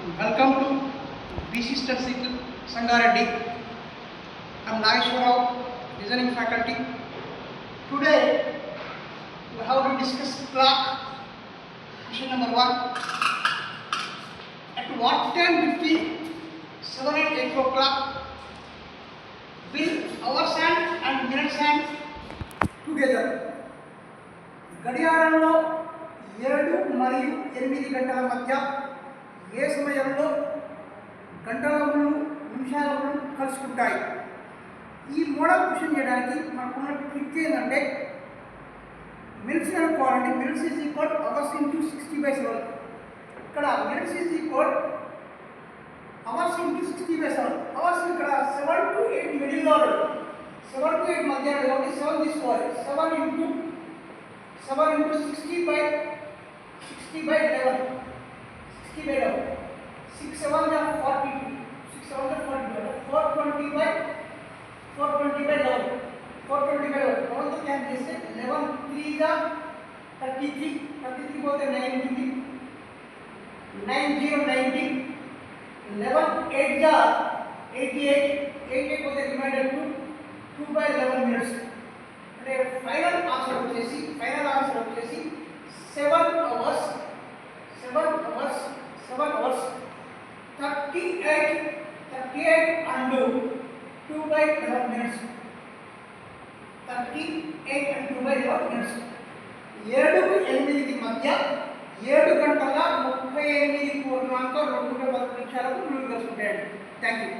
Welcome to BC Study Sangareddy. I am Nageshwarao, Reasoning faculty. Today we have to discuss clock. Question number 1. At what time between 7 and 8 o'clock will hours hand and minutes hand together? గడియారంలో 7 మరియు 8 గంటల మధ్య ఏ సమయంలో గంటలములు నిమిషాలములు కలుసుకుంటాయి? ఈ model question చేయడానికి మనకున్న trick ఏంటంటే minutes అనుకోవాలండి. Minutes is equal hours into 60/7. ఇక్కడ minutes is equal hours into 60/7. Hours ఇక్కడ 7 to 8 మిడిల్లో 7 to 8 మధ్య కాబట్టి 7 తీసుకోవాలి. 7 into 60/11. 60/11. 6 7 are 42. 6 7 are 42. 420/11. 420/11. तो क्या जैसे 11 3 जा 33. 33 बोलते 9 9 0 90. 11 8 जा 88. 88 बोलते रिमाइंडर 2/11 minutes. అంటే ఫైనల్ ఆన్సర్ వచ్చేసి 7 hours 38 and 2/11 minutes. 38 and 2/11 minutes. 7కు 8కి మధ్య 7 గంటల 38 పూర్ణాంకం 2 నిమిషాలకు ముందుకు వస్తుంటాయండి. Thank you.